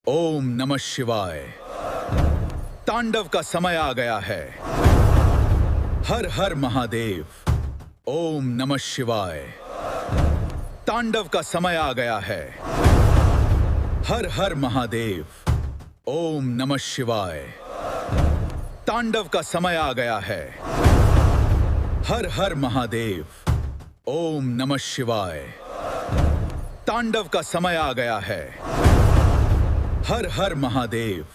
ओम नमः शिवाय। तांडव का समय आ गया है। हर हर महादेव। ओम नमः शिवाय। तांडव का समय आ गया है। हर हर महादेव। ओम नमः शिवाय। तांडव का समय आ गया है। हर हर महादेव। ओम नमः शिवाय। तांडव का समय आ गया है। हर हर महादेव।